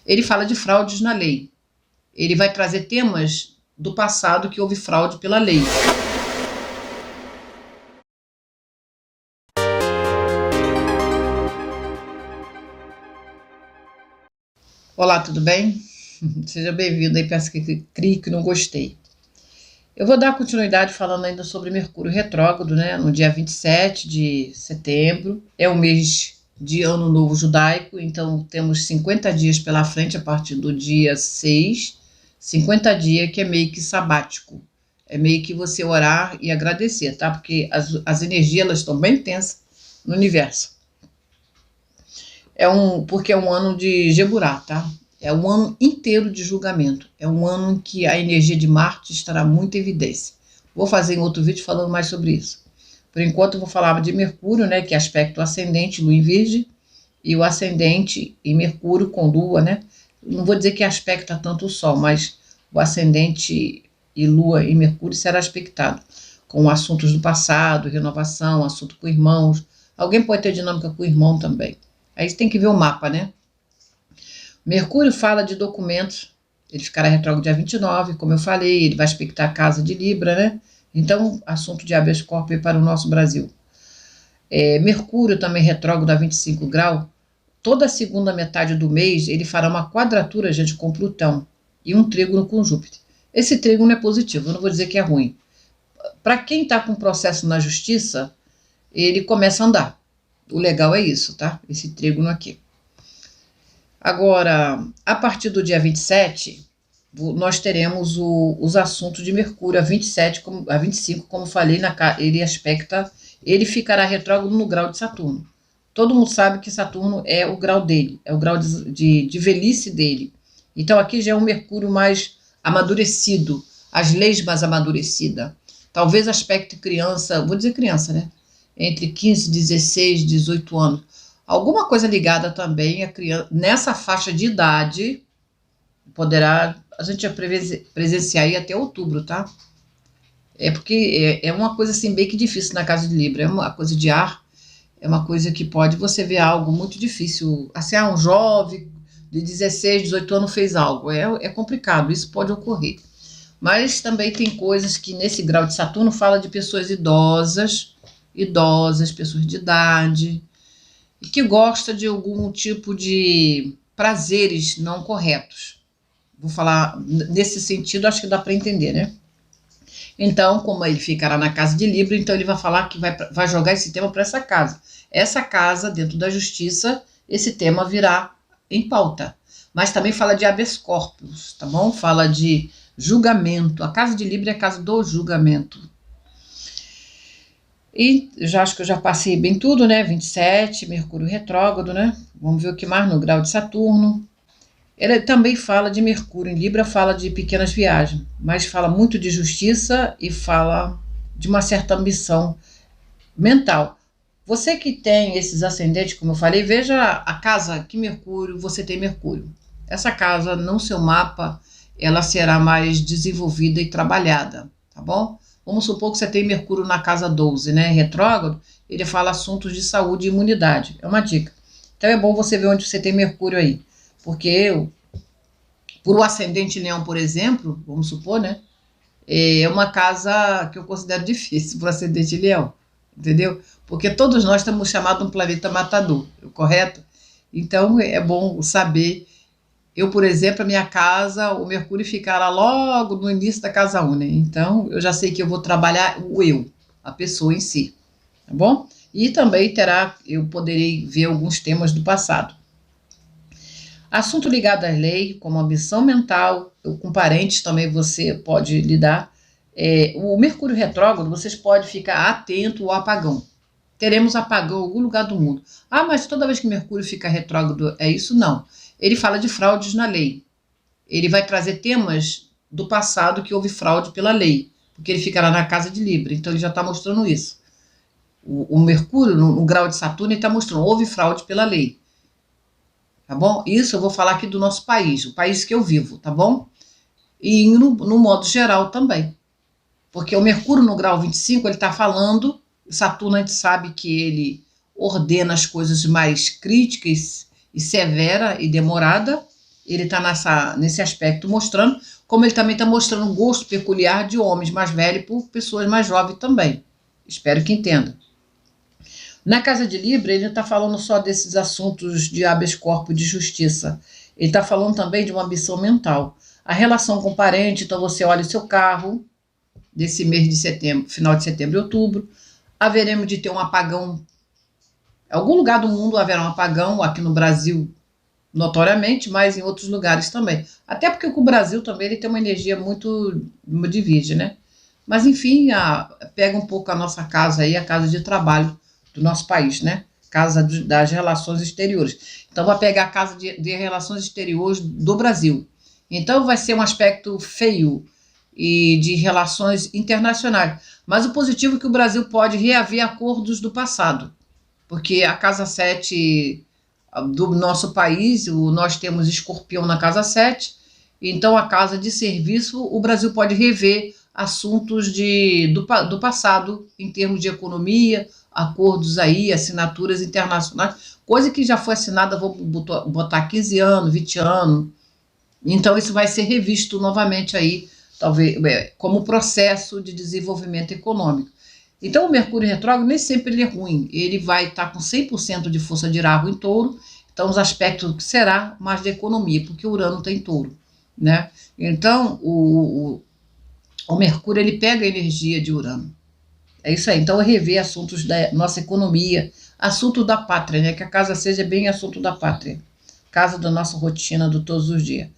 Ele fala de fraudes na lei. Ele vai trazer temas do passado que houve fraude pela lei. Olá, tudo bem? Seja bem-vindo aí, peço que clique no gostei. Eu vou dar continuidade falando ainda sobre Mercúrio retrógrado, né? No dia 27 de setembro, é o mês de Ano Novo Judaico, então temos 50 dias pela frente a partir do dia 6, 50 dias que é meio que sabático, é meio que você orar e agradecer, tá? Porque as energias elas estão bem tensas no universo. Porque é um ano de Geburá, tá? É um ano inteiro de julgamento. É um ano em que a energia de Marte estará muito em evidência. Vou fazer em outro vídeo falando mais sobre isso. Por enquanto eu vou falar de Mercúrio, né, que é aspecto ascendente, Lua em Virgem, e o ascendente em Mercúrio com Lua, né? Não vou dizer que aspecta tanto o Sol, mas o ascendente e Lua em Mercúrio será aspectado com assuntos do passado, renovação, assunto com irmãos. Alguém pode ter dinâmica com o irmão também. Aí você tem que ver o mapa, né? Mercúrio fala de documentos, ele ficará retrógrado dia 29, como eu falei, ele vai aspectar a casa de Libra, né? Então, assunto de habeas corpus para o nosso Brasil. Mercúrio também retrógrado a 25 graus, toda a segunda metade do mês ele fará uma quadratura, gente, com Plutão e um trígono com Júpiter. Esse trígono é positivo, eu não vou dizer que é ruim. Para quem está com processo na justiça, ele começa a andar. O legal é isso, tá? Esse trígono aqui. Agora, a partir do dia 27, nós teremos os assuntos de Mercúrio, a 27, a 25, como falei, ele ficará retrógrado no grau de Saturno. Todo mundo sabe que Saturno é o grau dele, é o grau de velhice dele. Então aqui já é um Mercúrio mais amadurecido, as leis mais amadurecidas. Talvez aspecto criança, vou dizer criança, né? Entre 15, 16, 18 anos. Alguma coisa ligada também a criança, nessa faixa de idade, a gente presenciar aí até outubro, tá? Porque é uma coisa assim bem que difícil na casa de Libra, é uma coisa de ar, é uma coisa que pode você ver algo muito difícil. Assim, um jovem de 16, 18 anos fez algo, é complicado, isso pode ocorrer. Mas também tem coisas que nesse grau de Saturno fala de pessoas idosas, pessoas de idade, e que gosta de algum tipo de prazeres não corretos. Vou falar nesse sentido, acho que dá para entender, né? Então, como ele ficará na casa de Libra, então ele vai falar que vai jogar esse tema para essa casa. Essa casa, dentro da justiça, esse tema virá em pauta. Mas também fala de habeas corpus, tá bom? Fala de julgamento. A casa de Libra é a casa do julgamento. E acho que eu já passei bem tudo, né? 27, Mercúrio retrógrado, né? Vamos ver o que mais no grau de Saturno. Ele também fala de Mercúrio em Libra, fala de pequenas viagens, mas fala muito de justiça e fala de uma certa ambição mental. Você que tem esses ascendentes, como eu falei, veja a casa que Mercúrio, você tem Mercúrio. Essa casa, no seu mapa, ela será mais desenvolvida e trabalhada, tá bom? Vamos supor que você tem Mercúrio na casa 12, né? Retrógrado, ele fala assuntos de saúde e imunidade. É uma dica. Então é bom você ver onde você tem Mercúrio aí. Porque por o ascendente Leão, por exemplo, vamos supor, né? É uma casa que eu considero difícil para o ascendente Leão. Entendeu? Porque todos nós estamos chamados de um planeta matador, correto? Então é bom saber. Eu, por exemplo, a minha casa, o Mercúrio ficará logo no início da casa 1, né? Então, eu já sei que eu vou trabalhar o eu, a pessoa em si, tá bom? E também eu poderei ver alguns temas do passado. Assunto ligado às leis, como ambição mental, com parentes também você pode lidar. O Mercúrio retrógrado, vocês podem ficar atento ao apagão. Teremos apagão em algum lugar do mundo. Ah, mas toda vez que Mercúrio fica retrógrado, é isso? Não. Ele fala de fraudes na lei. Ele vai trazer temas do passado que houve fraude pela lei, porque ele ficará na casa de Libra, então ele já está mostrando isso. O Mercúrio, no grau de Saturno, ele está mostrando, houve fraude pela lei. Tá bom? Isso eu vou falar aqui do nosso país, o país que eu vivo, tá bom? E no modo geral também. Porque o Mercúrio no grau 25, ele está falando, Saturno a gente sabe que ele ordena as coisas mais críticas e severa e demorada, ele está nesse aspecto mostrando, como ele também está mostrando um gosto peculiar de homens mais velhos por pessoas mais jovens também. Espero que entenda. Na casa de Libra, ele não está falando só desses assuntos de habeas corpus, de justiça. Ele está falando também de uma ambição mental. A relação com o parente, então você olha o seu carro, desse mês de setembro, final de setembro e outubro, haveremos de ter um apagão. Em algum lugar do mundo haverá um apagão, aqui no Brasil, notoriamente, mas em outros lugares também. Até porque o Brasil também ele tem uma energia muito divide, né? Mas, enfim, pega um pouco a nossa casa aí, a casa de trabalho do nosso país, né? Casa das relações exteriores. Então, vai pegar a casa de relações exteriores do Brasil. Então, vai ser um aspecto feio e de relações internacionais. Mas o positivo é que o Brasil pode reaver acordos do passado, porque a casa 7 do nosso país, nós temos Escorpião na casa 7, então a casa de serviço, o Brasil pode rever assuntos do passado, em termos de economia, acordos aí, assinaturas internacionais, coisa que já foi assinada, vou botar 15 anos, 20 anos, então isso vai ser revisto novamente aí, talvez, como processo de desenvolvimento econômico. Então o Mercúrio retrógrado nem sempre ele é ruim, ele vai estar com 100% de força de Rahu em touro, então os aspectos que será mais de economia, porque o Urano tem touro, né? Então o Mercúrio ele pega a energia de Urano, é isso aí, então rever assuntos da nossa economia, assunto da pátria, né? Que a casa seja bem assunto da pátria, casa da nossa rotina de todos os dias.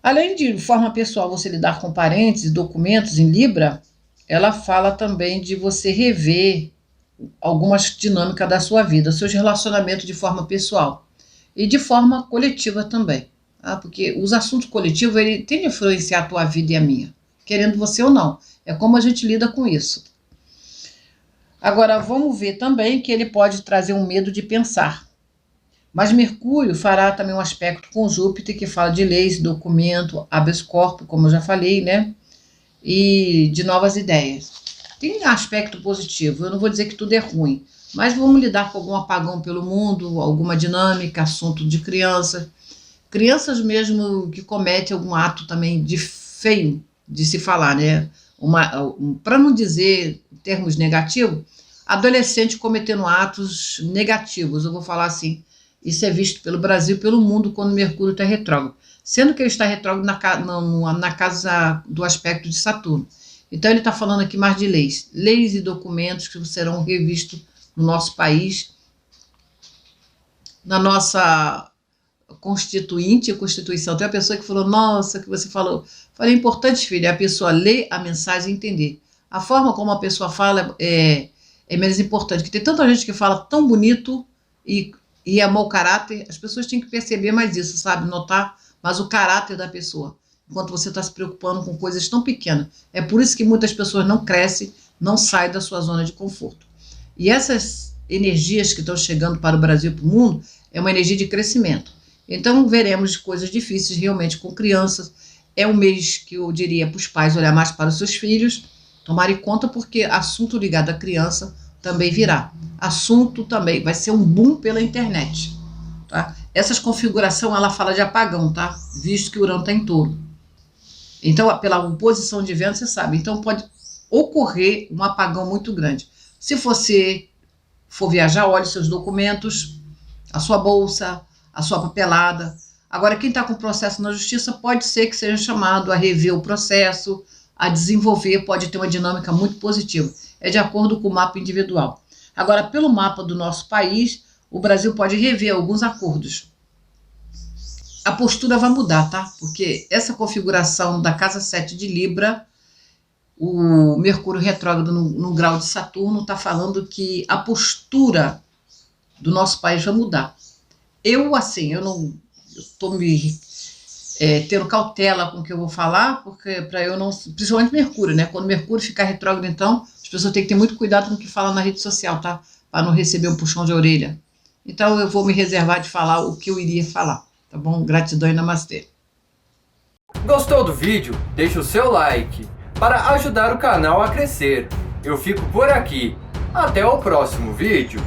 Além de forma pessoal você lidar com parentes e documentos em Libra, ela fala também de você rever algumas dinâmicas da sua vida, seus relacionamentos de forma pessoal e de forma coletiva também, tá? Porque os assuntos coletivos ele tendem a influenciar a tua vida e a minha, querendo você ou não, é como a gente lida com isso. Agora vamos ver também que ele pode trazer um medo de pensar, mas Mercúrio fará também um aspecto com Júpiter que fala de leis, documento, habeas corpus, como eu já falei, né? E de novas ideias. Tem aspecto positivo, eu não vou dizer que tudo é ruim, mas vamos lidar com algum apagão pelo mundo, alguma dinâmica, assunto de crianças mesmo que cometem algum ato também de feio de se falar, né? Para não dizer termos negativos, adolescente cometendo atos negativos, eu vou falar assim, isso é visto pelo Brasil e pelo mundo quando Mercúrio está retrógrado, sendo que ele está retrógrado na casa do aspecto de Saturno. Então ele está falando aqui mais de leis e documentos que serão revistos no nosso país, na nossa Constituição. Tem uma pessoa que falou, nossa, que você falou. Falei, é importante, filha, é a pessoa ler a mensagem e entender. A forma como a pessoa fala é menos importante, que tem tanta gente que fala tão bonito e é mau caráter, as pessoas têm que perceber mais isso, sabe? Notar mais o caráter da pessoa, enquanto você está se preocupando com coisas tão pequenas. É por isso que muitas pessoas não crescem, não saem da sua zona de conforto. E essas energias que estão chegando para o Brasil e para o mundo é uma energia de crescimento. Então veremos coisas difíceis realmente com crianças. É um mês que eu diria para os pais olhar mais para os seus filhos, tomarem conta porque assunto ligado à criança também virá. Assunto também vai ser um boom pela internet, tá? Essas configurações ela fala de apagão, tá? Visto que o Urano está em touro. Então, pela oposição de vento, você sabe. Então, pode ocorrer um apagão muito grande. Se você for viajar, olhe seus documentos, a sua bolsa, a sua papelada. Agora, quem está com processo na justiça pode ser que seja chamado a rever o processo, a desenvolver, pode ter uma dinâmica muito positiva. É de acordo com o mapa individual. Agora, pelo mapa do nosso país, o Brasil pode rever alguns acordos. A postura vai mudar, tá? Porque essa configuração da casa 7 de Libra, o Mercúrio retrógrado no grau de Saturno, está falando que a postura do nosso país vai mudar. Eu não estou tendo cautela com o que eu vou falar, porque para eu não, principalmente Mercúrio, né? Quando Mercúrio ficar retrógrado, então, as pessoas têm que ter muito cuidado com o que fala na rede social, tá? Para não receber um puxão de orelha. Então eu vou me reservar de falar o que eu iria falar, tá bom? Gratidão e namastê. Gostou do vídeo? Deixa o seu like para ajudar o canal a crescer. Eu fico por aqui. Até o próximo vídeo.